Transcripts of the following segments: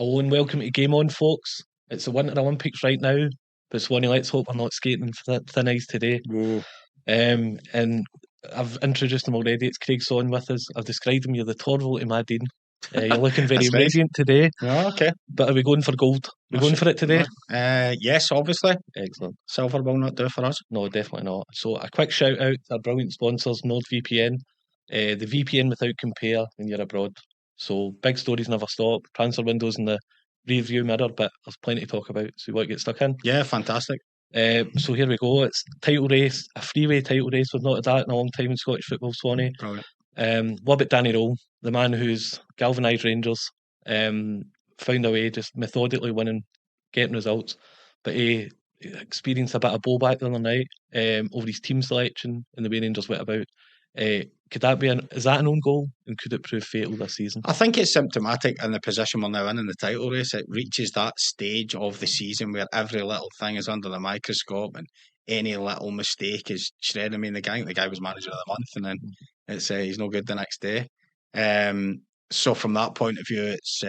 Hello and welcome to Game On, folks. It's the Winter Olympics right now, but Swanee, let's hope we're not skating in thin ice today. Whoa. And I've introduced him already. It's Craig Swan with us. I've described him. You're the Torval to my Dean. You're looking very That's nice. radiant today. Oh, okay. But are we going for gold? We're going for it today? Yes, obviously. Excellent. Silver will not do for us. No, definitely not. So a quick shout out to our brilliant sponsors, NordVPN. The VPN without compare when you're abroad. So big stories never stop. Transfer windows in the rearview mirror, but there's plenty to talk about. So we want to get stuck in. Yeah, fantastic. So here we go. It's title race, a freeway title race. We've not had that in a long time in Scottish football, Swanee. Brilliant. What about Danny Rohl, the man who's galvanised Rangers, found a way just methodically winning, getting results, but he experienced a bit of blowback the other night over his team selection and the way Rangers went about. Could that be is that an own goal, and could it prove fatal this season? I think it's symptomatic in the position we're now in the title race. It reaches that stage of the season where every little thing is under the microscope and any little mistake is shredding. I mean, the guy was manager of the month, and then it's he's no good the next day. So from that point of view, it's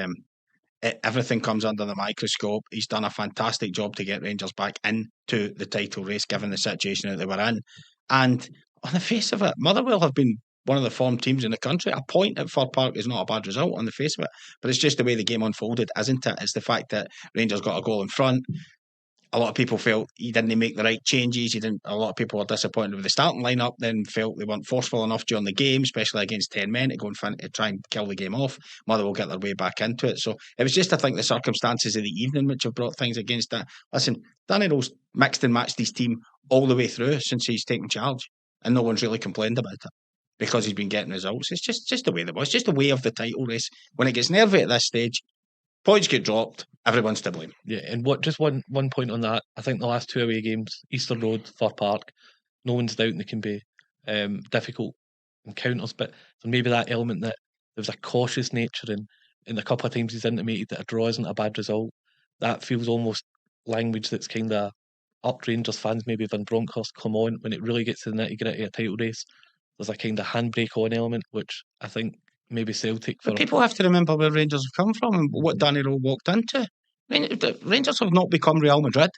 everything comes under the microscope. He's done a fantastic job to get Rangers back into the title race, given the situation that they were in. And on the face of it, Motherwell have been one of the form teams in the country. A point at Fir Park is not a bad result on the face of it, but it's just the way the game unfolded, isn't it? It's the fact that Rangers got a goal in front. A lot of people felt he didn't make the right changes. A lot of people were disappointed with the starting lineup, then felt they weren't forceful enough during the game, especially against 10 men, to go in front to try and kill the game off. Motherwell get their way back into it. So it was just, I think, the circumstances of the evening which have brought things against that. Listen, Danny Rohl's mixed and matched his team all the way through since he's taken charge, and no one's really complained about it because he's been getting results. It's just the way it was. It's just the way of the title race. When it gets nervy at this stage, points get dropped, everyone's to blame. Yeah, and just one point on that. I think the last two away games, Easter Road, Fir Park, no one's doubting they can be difficult encounters, but there may be that element that there's a cautious nature in the couple of times he's intimated that a draw isn't a bad result. That feels almost language that's kind of up Rangers fans, maybe Van Bronckhorst, come on, when it really gets to the nitty-gritty of a title race. There's a kind of handbrake on element, which I think maybe Celtic... But people have to remember where Rangers have come from and what Danny Rohl walked into. Rangers have not become Real Madrid.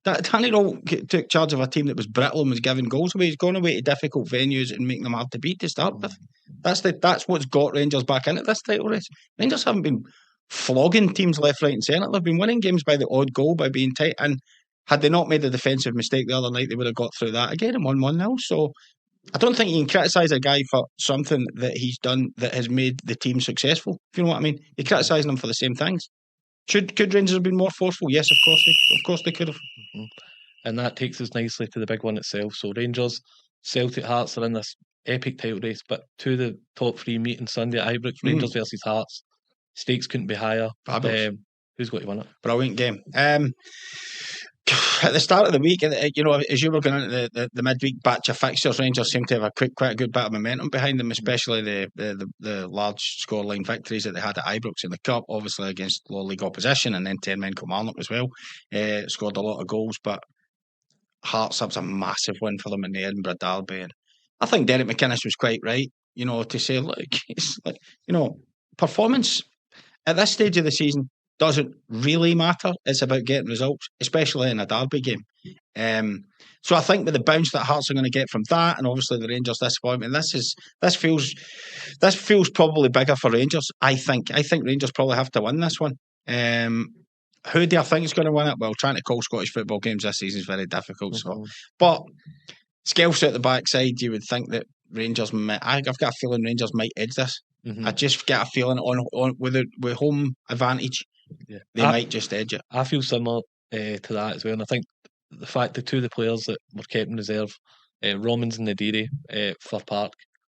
Danny Rohl took charge of a team that was brittle and was giving goals away. He's gone away to difficult venues and making them hard to beat to start with. That's what's got Rangers back into this title race. Rangers haven't been flogging teams left, right and centre. They've been winning games by the odd goal, by being tight. And had they not made a defensive mistake the other night, they would have got through that again and won 1-0. So I don't think you can criticise a guy for something that he's done that has made the team successful. If you know what I mean, you're criticising him for the same things. Could Rangers have been more forceful? Yes, of course they could have. Mm-hmm. And that takes us nicely to the big one itself. So Rangers, Celtic, Hearts are in this epic title race, but two of the top three meet on Sunday at Ibrox. Rangers versus Hearts. Stakes couldn't be higher. Who's got to win it? Brilliant game. At the start of the week, as you were going into the midweek batch of fixtures, Rangers seemed to have quite a good bit of momentum behind them, especially the large scoreline victories that they had at Ibrox in the Cup, obviously against low league opposition, and then 10 men Kilmarnock as well. Scored a lot of goals, but Hearts, that was a massive win for them in the Edinburgh Derby. And I think Derek McInnes was quite right, to say, look, it's like, performance at this stage of the season doesn't really matter. It's about getting results, especially in a derby game. So I think with the bounce that Hearts are going to get from that, and obviously the Rangers disappointment, this feels probably bigger for Rangers. I think Rangers probably have to win this one. Who do I think is going to win it? Well, trying to call Scottish football games this season is very difficult. So, but Skelf's at the backside, you would think that Rangers might. I've got a feeling Rangers might edge this. Mm-hmm. I just get a feeling on with home advantage. Yeah. They might just edge it. I feel similar to that as well, and I think the fact the two of the players that were kept in reserve, Romans and Nadiri, Fir Park,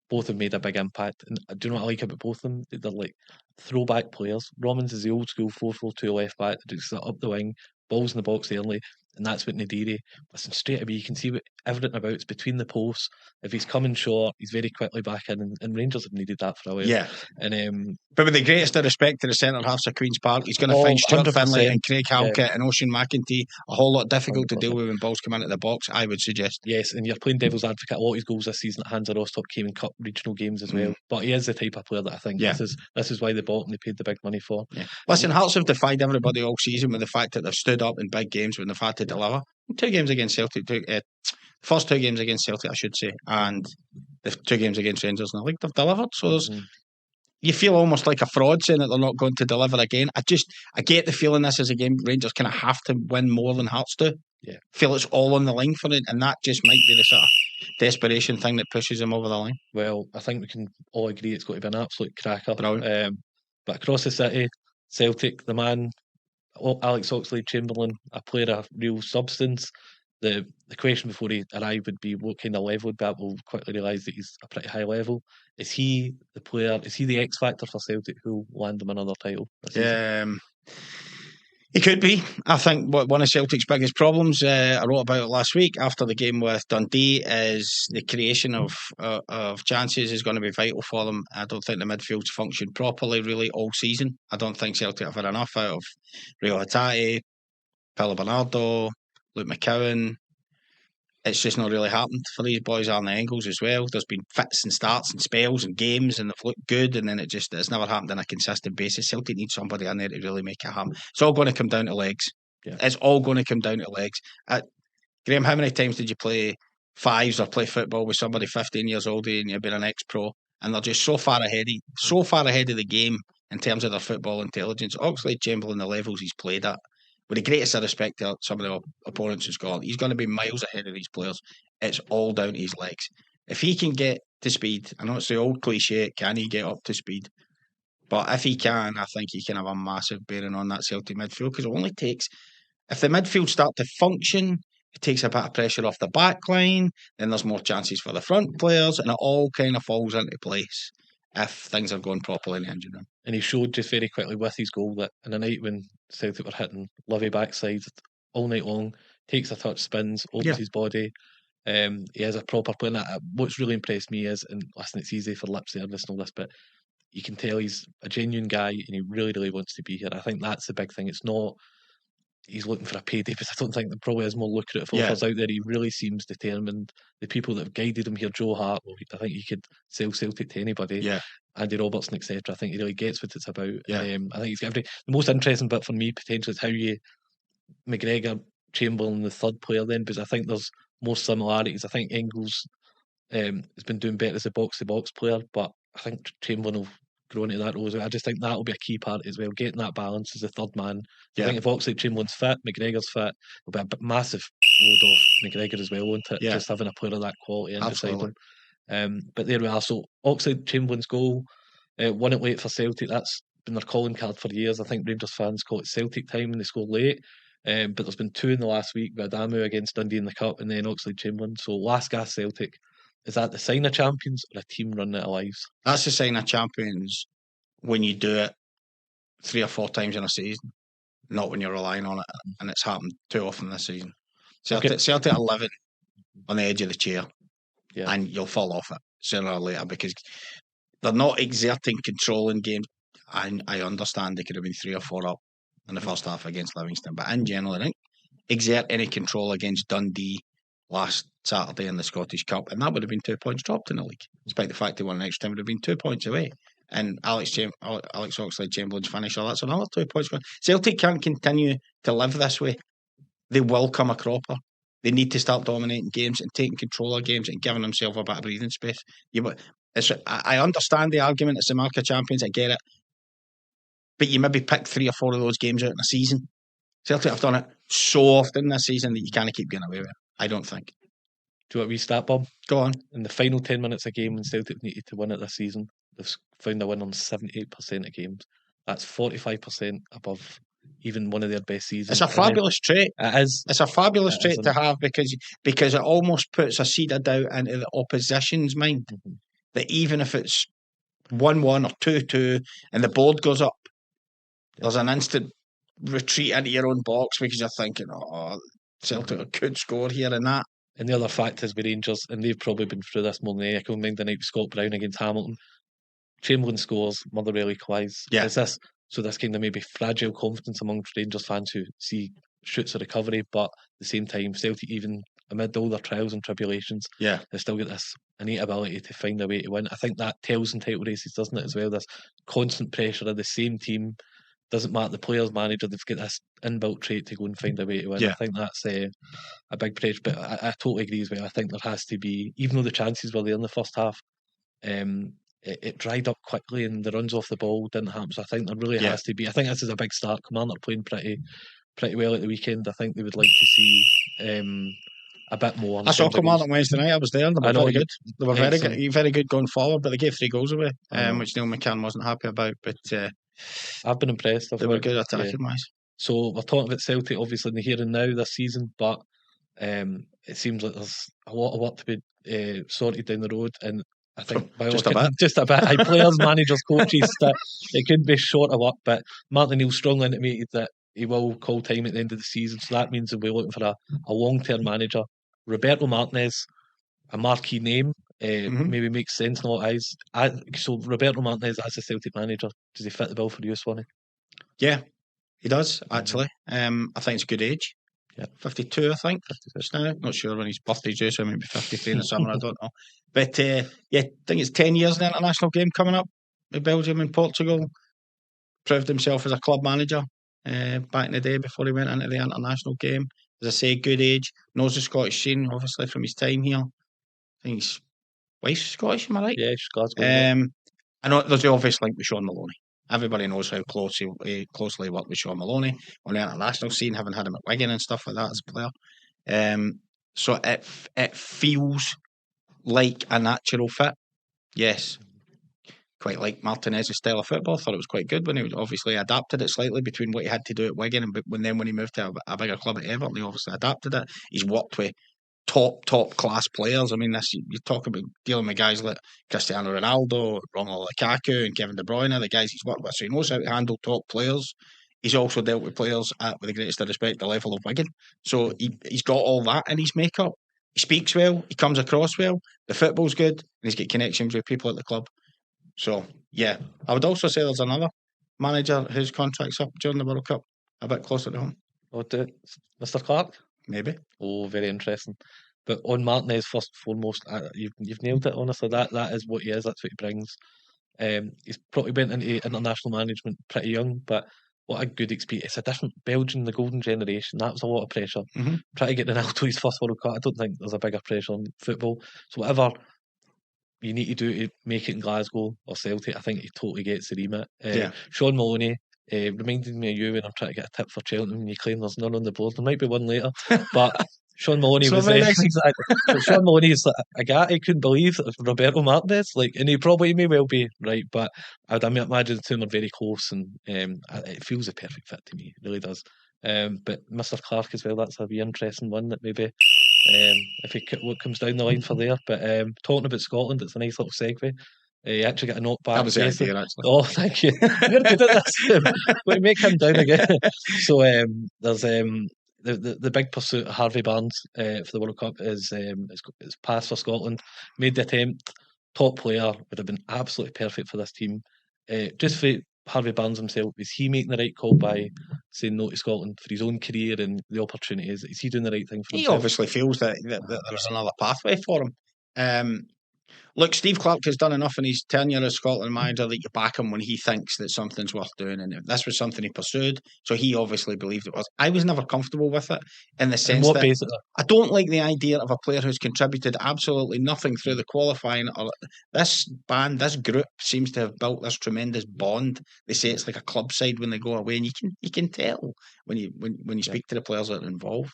both have made a big impact. And do you know what I like about both of them? They're like throwback players. Romans is the old school 4-4-2 left back that just up the wing, balls in the box early. And that's what Nadiri, listen, straight away, you can see what everything about it's between the posts. If he's coming short, he's very quickly back in, and Rangers have needed that for a while. Yeah. And but with the greatest of respect to the centre halves of Queen's Park, he's going to find Stuart 100%. Finlay and Craig Halkett and Ocean McEntee a whole lot difficult 100%. To deal with when balls come into the box, I would suggest. Yes, and you're playing devil's advocate. A lot of his goals this season at hands of Rostock came in cup regional games as well. But he is the type of player that I think this is why they bought and they paid the big money for. Yeah. Listen, Hearts have defied everybody all season with the fact that they've stood up in big games when they've had to deliver. 2 games against Celtic, first 2 games against Celtic, I should say, and the 2 games against Rangers in the league, they've delivered. So there's, you feel almost like a fraud saying that they're not going to deliver again. I get the feeling this is a game Rangers kind of have to win more than Hearts do. Yeah. Feel it's all on the line for it, and that just might be the sort of desperation thing that pushes them over the line. Well, I think we can all agree it's going to be an absolute cracker. Brilliant. But across the city, Celtic, the man, Alex Oxlade-Chamberlain, a player of real substance. The question before he arrived would be what kind of level would be at. We'll quickly realise that he's a pretty high level. Is he the player? Is he the X-Factor for Celtic who'll land them another title? He could be. I think one of Celtic's biggest problems, I wrote about it last week after the game with Dundee, is the creation of chances is going to be vital for them. I don't think the midfield's functioned properly really all season. I don't think Celtic have had enough out of Rio Hatate, Paulo Bernardo, Luke McCowan. It's just not really happened for these boys. Arne Engels as well. There's been fits and starts and spells and games, and they've looked good, and then it's never happened on a consistent basis. Celtic needs somebody in there to really make it happen. It's all going to come down to legs. Yeah. It's all going to come down to legs. Graeme, how many times did you play fives or play football with somebody 15 years older and you've been an ex-pro, and they're just so far ahead of the game in terms of their football intelligence? Oxlade-Chamberlain, the levels he's played at, with the greatest of respect to some of the opponents in Scotland, he's going to be miles ahead of these players. It's all down to his legs. If he can get to speed, I know it's the old cliche, can he get up to speed? But if he can, I think he can have a massive bearing on that Celtic midfield, because it only takes, if the midfield start to function, it takes a bit of pressure off the back line, then there's more chances for the front players, and it all kind of falls into place if things are going properly in the engine room. And he showed just very quickly with his goal that in a night when Celtic were hitting Livi backside all night long, takes a touch, spins, opens his body. He has a proper play. And what's really impressed me is, and listen, it's easy for lip service and all this, but you can tell he's a genuine guy and he really, really wants to be here. I think that's the big thing. It's not he's looking for a payday, because I don't think there probably is more lucrative offers out there. He really seems determined. The people that have guided him here, Joe Hart, I think he could sell Celtic to anybody. Yeah. Andy Robertson, etc. I think he really gets what it's about. Yeah. I think he's got the most interesting bit for me potentially is how you McGregor, Chamberlain, the third player then, because I think there's more similarities. I think Engels has been doing better as a box-to-box player, but I think Chamberlain will grow into that role as well. I just think that'll be a key part as well, getting that balance as a third man. I think if Oxlade-Chamberlain's fit, McGregor's fit, it'll be a massive load off McGregor as well, won't it? Yeah. Just having a player of that quality in beside him. But there we are. So Oxlade-Chamberlain's goal, won it late for Celtic. That's been their calling card for years. I think Rangers fans call it Celtic time when they score late. But there's been 2 in the last week with Adamu against Dundee in the Cup and then Oxlade-Chamberlain. So Last-gasp Celtic. Is that the sign of champions or a team running out of lives? That's the sign of champions when you do it 3 or 4 times in a season, not when you're relying on it. And it's happened too often this season. Celtic are living on the edge of the chair, and you'll fall off it sooner or later because they're not exerting control in games. And I understand they could have been 3 or 4 up in the first half against Livingston, but in general, I think exert any control against Dundee last Saturday in the Scottish Cup, and that would have been 2 points dropped in the league. Despite the fact they won an extra time, would have been 2 points away. And Alex Oxlade-Chamberlain's finish, that's another 2 points. Celtic can't continue to live this way. They will come a cropper. They need to start dominating games and taking control of games and giving themselves a bit of breathing space. I understand the argument, it's the mark of champions, I get it. But you maybe pick 3 or 4 of those games out in a season. Celtic have done it so often this season that you can't keep getting away with it, I don't think. Do you want a wee stat, Bob? Go on. In the final 10 minutes of game when Celtic needed to win it this season, they've found a win on 78% of games. That's 45% above even one of their best seasons. It's a fabulous trait. It is. It's a fabulous trait to have because it almost puts a seed of doubt into the opposition's mind. Mm-hmm. That even if it's 1-1 or 2-2 and the board goes up, there's an instant retreat into your own box because you're thinking, Celtic could score here and that. And the other fact is with Rangers, and they've probably been through this more than any. I can mind the night with Scott Brown against Hamilton. Chamberlain scores, Motherwell equalise. Yeah. Is this kind of maybe fragile confidence amongst Rangers fans who see shoots of recovery, but at the same time, Celtic, even amid all their trials and tribulations, Yeah, they still get this innate ability to find a way to win. I think that tells in title races, doesn't it, as well? This constant pressure of the same team. Doesn't matter the players, manager, they've got this inbuilt trait to go and find a way to win. Yeah. I think that's a big pressure, but I totally agree as well. I think there has to be, even though the chances were there in the first half, it dried up quickly and the runs off the ball didn't happen. So I think there really has to be. I think this is a big start. Commander playing pretty well at the weekend. I think they would like to see a bit more. I saw Commander on Wednesday night. I was there. They were very good. They were very good going forward, but they gave 3 goals away, which Neil McCann wasn't happy about. But I've been impressed. They were good attacking wise. So we're talking about Celtic, obviously in the here and now this season, but it seems like there's a lot of work to be sorted down the road, and I think by just a bit. Players, managers, coaches, that it could be short of work. But Martin Neil strongly intimated that he will call time at the end of the season, so that means that we're looking for a long-term manager. Roberto Martinez, a marquee name, maybe makes sense in a lot of eyes. So Roberto Martinez as a Celtic manager, does he fit the bill for you, Swanee? Yeah, he does actually. I think it's a good age. Yeah, 52, I think. 56 now. Not sure when his birthday's due, so maybe 53 in the summer. I don't know. But I think it's 10 years in the international game coming up with Belgium and Portugal. Proved himself as a club manager back in the day before he went into the international game. As I say, good age, knows the Scottish scene, obviously from his time here. I think his wife's Scottish, am I right? Yeah, she's Glasgow. I know there's the obvious link with Sean Maloney. Everybody knows how closely worked with Sean Maloney on the international scene, having had him at Wigan and stuff like that as a player. So it feels like a natural fit. Yes. Quite like Martinez's style of football. Thought it was quite good when he obviously adapted it slightly between what he had to do at Wigan and when he moved to a bigger club at Everton, he obviously adapted it. He's worked with top class players. I mean, you talk about dealing with guys like Cristiano Ronaldo, Romelu Lukaku, and Kevin De Bruyne, the guys he's worked with. So he knows how to handle top players. He's also dealt with players at, with the greatest of respect, the level of Wigan. So he's got all that in his makeup. He speaks well. He comes across well. The football's good, and he's got connections with people at the club. So, yeah. I would also say there's another manager whose contract's up during the World Cup, a bit closer to home. Mr. Clark? Maybe. Oh, very interesting. But on Martinez, first and foremost, you've nailed it, honestly. That is what he is. That's what he brings. He's probably went into international management pretty young, but what a good experience. It's a different Belgium, the golden generation. That was a lot of pressure. Try to get Ronaldo his first World Cup. I don't think there's a bigger pressure on football. So whatever you need to do to make it in Glasgow or Celtic, I think he totally gets the remit. Sean Maloney reminded me of you when I'm trying to get a tip for Cheltenham and you claim there's none on the board. There might be one later, but Sean Maloney was exactly. Sean Maloney is like a guy I couldn't believe Roberto Martinez, and he probably may well be right, but I'd imagine the two are very close, and it feels a perfect fit to me. It really does. But Mr. Clark as well, that's a wee interesting one that maybe if what comes down the line for there. But talking about Scotland, it's a nice little segue. He actually got a knock back. That was the idea, actually. Oh, thank you. You're good at this. We make him down again. So there's the big pursuit of Harvey Barnes for the World Cup is passed for Scotland. Made the attempt. Top player, would have been absolutely perfect for this team. Just for Harvey Barnes himself, is he making the right call by saying no to Scotland for his own career and the opportunities? Is he doing the right thing for himself? He obviously feels that there's another pathway for him. Look, Steve Clarke has done enough in his tenure as Scotland manager that you back him when he thinks that something's worth doing, and this was something he pursued, so he obviously believed it was. I was never comfortable with it in the sense that I don't like the idea of a player who's contributed absolutely nothing through the qualifying. Or this group seems to have built this tremendous bond. They say it's like a club side when they go away, and you can tell when you speak to the players that are involved.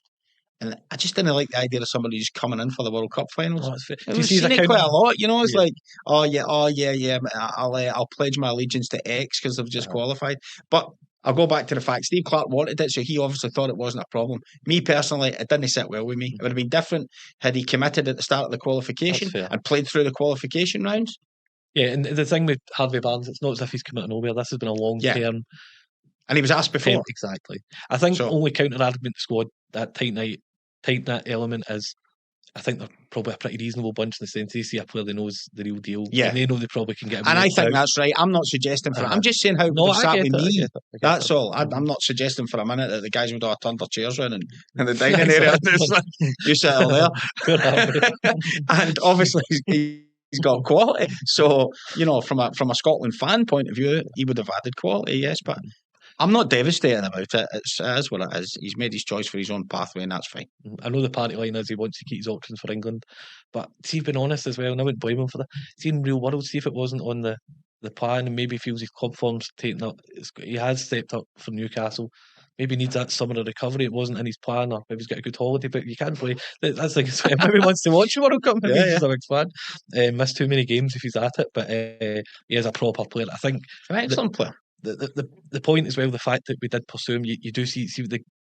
And I just didn't like the idea of somebody who's coming in for the World Cup finals. We've seen it quite a lot, It's like, oh yeah, I'll pledge my allegiance to X because they've just qualified. But I'll go back to the fact Steve Clarke wanted it, so he obviously thought it wasn't a problem. Me personally, it didn't sit well with me. It would have been different had he committed at the start of the qualification and played through the qualification rounds. Yeah, and the thing with Harvey Barnes, it's not as if he's committed nowhere. This has been a long term. And he was asked before. Exactly. I think only counter argument to squad that tight night tighten that element is, I think they're probably a pretty reasonable bunch in the sense they see a player that knows the real deal. Yeah. And they know they probably can get him. And I think out. that's right. I'm not suggesting for it. I'm just saying how they've sat with me. That's all. I'm not suggesting for a minute that the guys would have turned their chairs around in the dining area. You sit over there. And obviously he's got quality. So, from a Scotland fan point of view, he would have added quality, yes. But I'm not devastated about it. It is what it is. He's made his choice for his own pathway, and that's fine. I know the party line is he wants to keep his options for England, but see, being honest as well, and I wouldn't blame him for that. See, in real world, see if it wasn't on the plan, and maybe feels his club form's taken up. He has stepped up for Newcastle. Maybe needs that summer of recovery. It wasn't in his plan, or maybe he's got a good holiday, but you can't play. That's like maybe wants to watch the World Cup. Maybe he's a big fan. Missed too many games if he's at it, but he is a proper player. I think an excellent player. The point as well, the fact that we did pursue him, you do see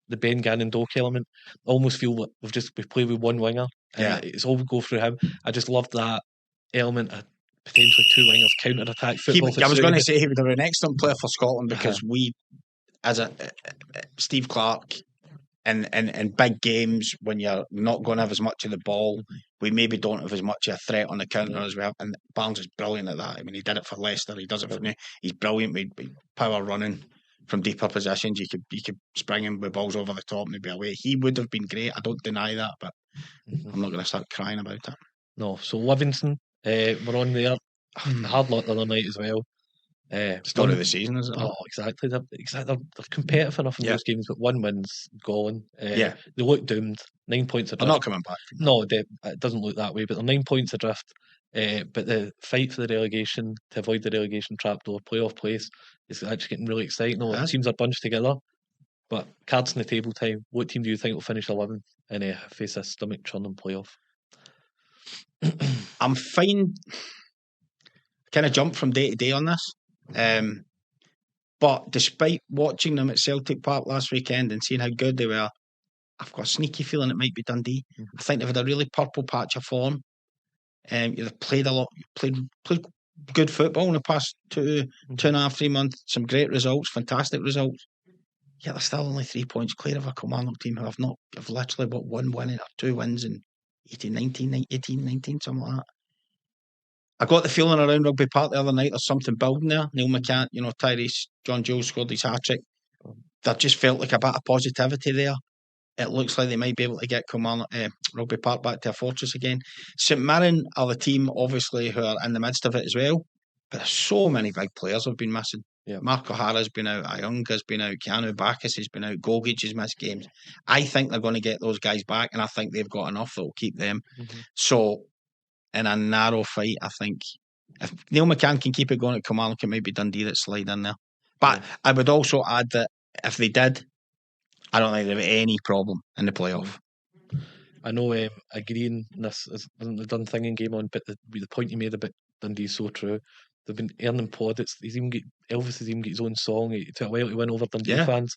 the Ben Gannon Doak element. I almost feel that we've played with one winger. It's all go through him. I just loved that element of potentially two wingers counter attack football. I was going to say he would have been an excellent player for Scotland because we, as a Steve Clarke, in big games when you're not going to have as much of the ball, we maybe don't have as much of a threat on the counter as we have. And Barnes is brilliant at that. I mean, he did it for Leicester. He does it for me. He's brilliant with power running from deeper positions. You could spring him with balls over the top and he'd be away. He would have been great. I don't deny that, but I'm not going to start crying about it. No. So Livingston, we're on there. Hard luck the other night as well. Start of the season, is it? Oh, exactly. They're competitive enough in those games, but one win's gone. They look doomed. 9 points adrift. They're not coming back. No, it doesn't look that way, but they're 9 points adrift. But the fight for the relegation, to avoid the relegation trapdoor, playoff place, is actually getting really exciting. All the teams are bunched together. But cards on the table time, what team do you think will finish 11th and face a stomach-churning playoff? I'm fine. Kind of jump from day to day on this. But despite watching them at Celtic Park last weekend and seeing how good they were, I've got a sneaky feeling it might be Dundee. I think they've had a really purple patch of form. They've played a lot, played good football in the past 2.5, 3 months. Some great results, fantastic results. Yet they're still only 3 points clear of a Kilmarnock team who have literally got one win or two wins in 18, 19, something like that. I got the feeling around Rugby Park the other night there's something building there. Neil McCann, Tyrese, John Jules scored his hat-trick. There just felt like a bit of positivity there. It looks like they might be able to get Rugby Park back to a fortress again. St Mirren are the team, obviously, who are in the midst of it as well. But there's so many big players have been missing. Yeah. Mark O'Hara's been out, Ayunga's been out, Keanu Bacchus has been out, Gogic has missed games. I think they're going to get those guys back, and I think they've got enough that will keep them. So, in a narrow fight, I think if Neil McCann can keep it going at Kilmarnock, it might be Dundee that slide in there. But I would also add that if they did, I don't think they'd have any problem in the playoff. I know agreeing this isn't the done thing in game on, but the point you made about Dundee is so true. They've been earning plaudits. Elvis has even got his own song. It took a while to win over Dundee fans.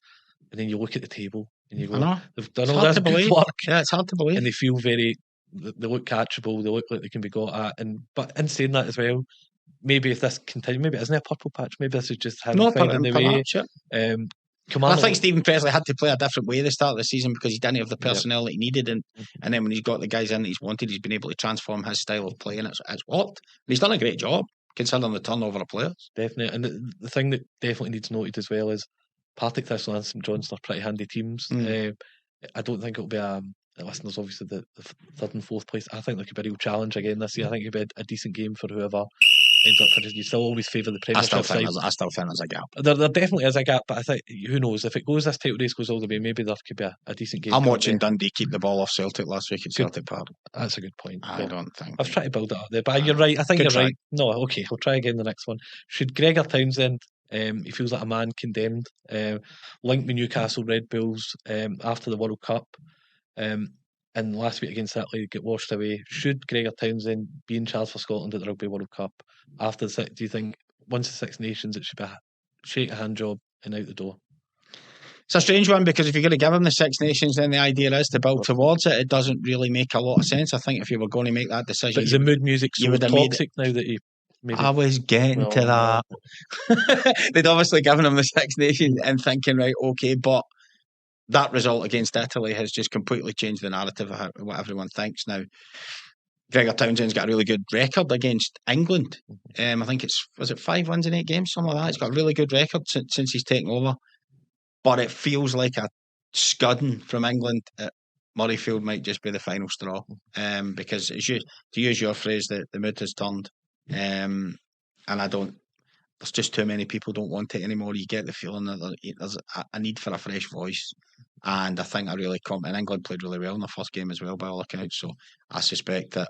And then you look at the table and you go, they've done all this good work. Yeah, it's hard to believe. And they feel they look catchable, they look like they can be got at. But in saying that as well, maybe if this continues, maybe it isn't a purple patch, maybe this is just him finding the way. I think Stephen Presley had to play a different way at the start of the season because he didn't have the personnel that he needed, and then when he's got the guys in that he's wanted, he's been able to transform his style of play, and it's worked. And he's done a great job considering the turnover of players. Definitely, and the thing that definitely needs noted as well is Partick Thistle and St Johnstone are pretty handy teams. I don't think it'll be listen, there's obviously the third and fourth place. I think there could be a real challenge again this year. I think it'll be a decent game for whoever ends up finishing. You still always favour the Premiership side. I still think there's a gap. There definitely is a gap, but I think, who knows, if this title race goes all the way, maybe there could be a decent game. I'm watching Dundee keep the ball off Celtic last week at Celtic Park. That's a good point. I don't think. I've tried to build it up there, but you're right. I think you're right. No, okay, I'll try again the next one. Should Gregor Townsend, he feels like a man condemned, linked with Newcastle Red Bulls after the World Cup, and last week against Italy get washed away. Should Gregor Townsend be in charge for Scotland at the Rugby World Cup after the do you think once the Six Nations it should be a shake a hand job and out the door? It's a strange one because if you're going to give him the Six Nations, then the idea is to build towards it. It doesn't really make a lot of sense. I think if you were going to make that decision, but is the mood music so toxic now that he? Maybe. I was getting to that. They'd obviously given him the Six Nations and thinking, right, okay, but that result against Italy has just completely changed the narrative of what everyone thinks now. Gregor Townsend's got a really good record against England. I think was it 5 wins in 8 games, something like that. He's got a really good record since he's taken over. But it feels like a scudding from England at Murrayfield might just be the final straw. Because to use your phrase, the mood has turned. And there's just too many people don't want it anymore. You get the feeling that there's a need for a fresh voice. And I think and England played really well in the first game as well, by all accounts. So I suspect that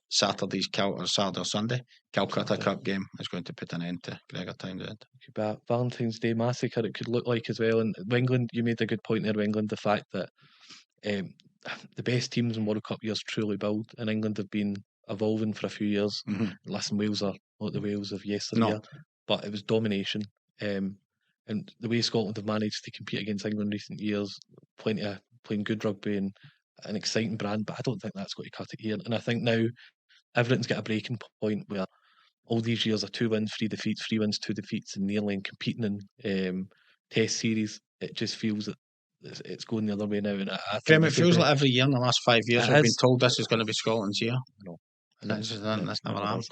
Saturday or Sunday Calcutta Cup game is going to put an end to Gregor Townsend. Valentine's Day massacre it could look like as well. And England, you made a good point there, England, the fact that the best teams in World Cup years truly build, and England have been evolving for a few years. Listen, Wales are not the Wales of yesterday, but it was domination. And the way Scotland have managed to compete against England in recent years, playing good rugby and an exciting brand, but I don't think that's going to cut it here. And I think now everything's got a breaking point where all these years of 2 wins, 3 defeats, 3 wins, 2 defeats, and nearly in competing in Test series, it just feels that it's going the other way now. And I think it feels like every year in the last 5 years we've been told this is going to be Scotland's year. No. And that's never happened.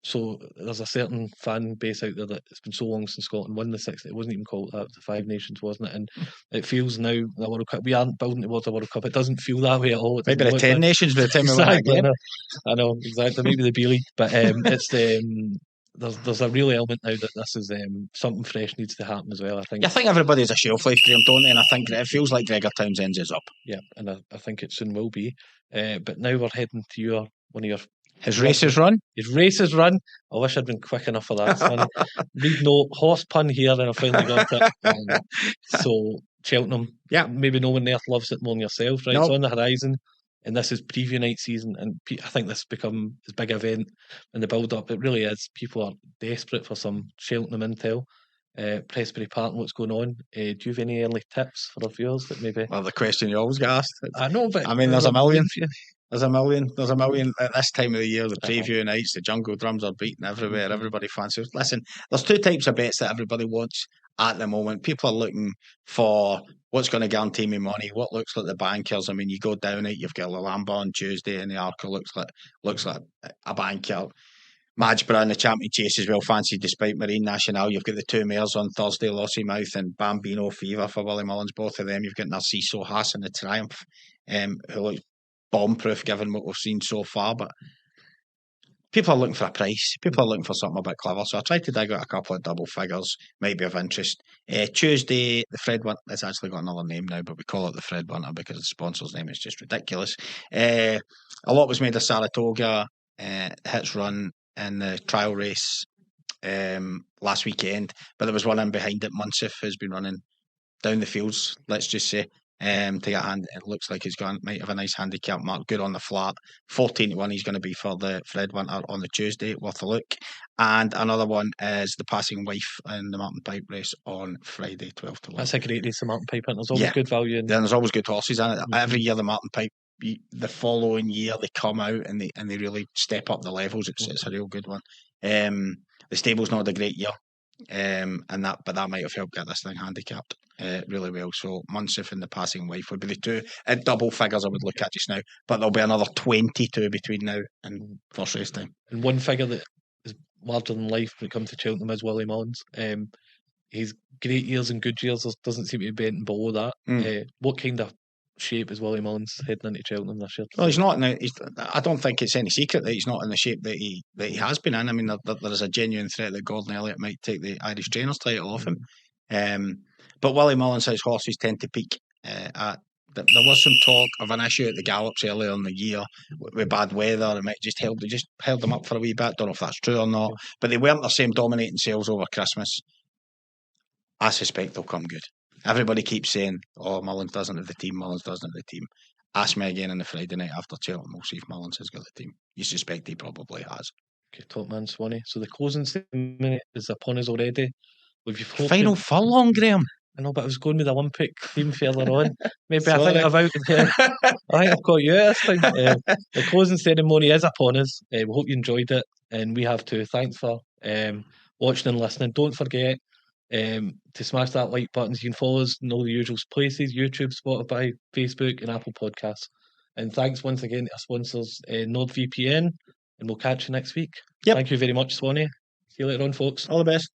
So there's a certain fan base out there that it's been so long since Scotland won the Six. It wasn't even called that. The Five Nations, wasn't it? And it feels now the World Cup. We aren't building towards a World Cup. It doesn't feel that way at all. Maybe the 10 nations by the time we win that game. I know exactly. Maybe the B League, but it's there's a real element now that this is something fresh needs to happen as well. I think everybody's a shelf life, Graeme, don't they? And I think it feels like Gregor Townsend's is up. Yeah, and I think it soon will be. But now we're heading to one of your. His race is run. I wish I'd been quick enough for that, Sonny. Read no horse pun here, and I finally got it. So Cheltenham, maybe no one there loves it more than yourself, right? Nope. It's on the horizon, and this is preview night season, and I think this has become this big event in the build-up. It really is. People are desperate for some Cheltenham intel. Prestbury Park and what's going on. Do you have any early tips for our viewers that maybe? Well, the question you always get asked. I know, but I mean, there's a million. There's a million at this time of the year. The preview nights, the jungle drums are beating everywhere. Everybody fancies. Listen, there's 2 types of bets that everybody wants at the moment. People are looking for what's going to guarantee me money. What looks like the bankers. I mean, you go down it. You've got Lalamba on Tuesday, and the Arca looks like a banker. Madgeborough in the Champion Chase as well, fancy despite Marine National. You've got the 2 mares on Thursday, Lossiemouth and Bambino Fever for Willie Mullins, both of them. You've got Narciso Haas in the Triumph, who looks bomb-proof given what we've seen so far. But people are looking for a price. People are looking for something a bit clever. So I tried to dig out a couple of double figures, might be of interest. Tuesday, the Fred Winter, it's actually got another name now, but we call it the Fred Winter because the sponsor's name is just ridiculous. A lot was made of Saratoga, Hits Run in the trial race last weekend, but there was one in behind it. Munsif has been running down the fields, let's just say, to get a hand. It looks like might have a nice handicap mark, good on the flat. 14-1 he's going to be for the Fred Winter on the Tuesday, worth a look. And another one is the Passing Wife in the Martin Pipe race on Friday, 12-1. That's a great race, the Martin Pipe, and there's always good value in. There's always good horses in it. Every year the Martin Pipe, the following year they come out and they really step up the levels. It's a real good one. The stable's not a great year, but that might have helped get this thing handicapped really well. So Munsif and the Passing Wife would be the 2 at double figures I would look at just now. But there'll be another 22 between now and first race time. And one figure that is larger than life when it comes to Cheltenham is Willie Mullins. He's great years and good years. There doesn't seem to be anything below that. What kind of shape is Willie Mullins heading into Cheltenham this year? Well, he's not. I don't think it's any secret that he's not in the shape that he has been in. I mean, there is a genuine threat that Gordon Elliott might take the Irish trainers title off him. But Willie Mullins, his horses tend to peak at. There was some talk of an issue at the Gallops earlier in the year with bad weather. It might just held them up for a wee bit. Don't know if that's true or not. But they weren't the same dominating sales over Christmas. I suspect they'll come good. Everybody keeps saying, Mullins doesn't have the team. Ask me again on the Friday night after Cheltenham. We'll see if Mullins has got the team. You suspect he probably has. Okay, top man, Swanee. So the closing ceremony is upon us already. Final furlong, Graeme. I know, but I was going with the Olympic theme further on. Maybe I think I've got you this time. The closing ceremony is upon us. We hope you enjoyed it, and we have too. Thanks for watching and listening. Don't forget, To smash that like button. You can follow us in all the usual places: YouTube, Spotify, Facebook, and Apple Podcasts. And thanks once again to our sponsors, NordVPN, and we'll catch you next week. Yep. Thank you very much, Swanee. See you later on, folks. All the best.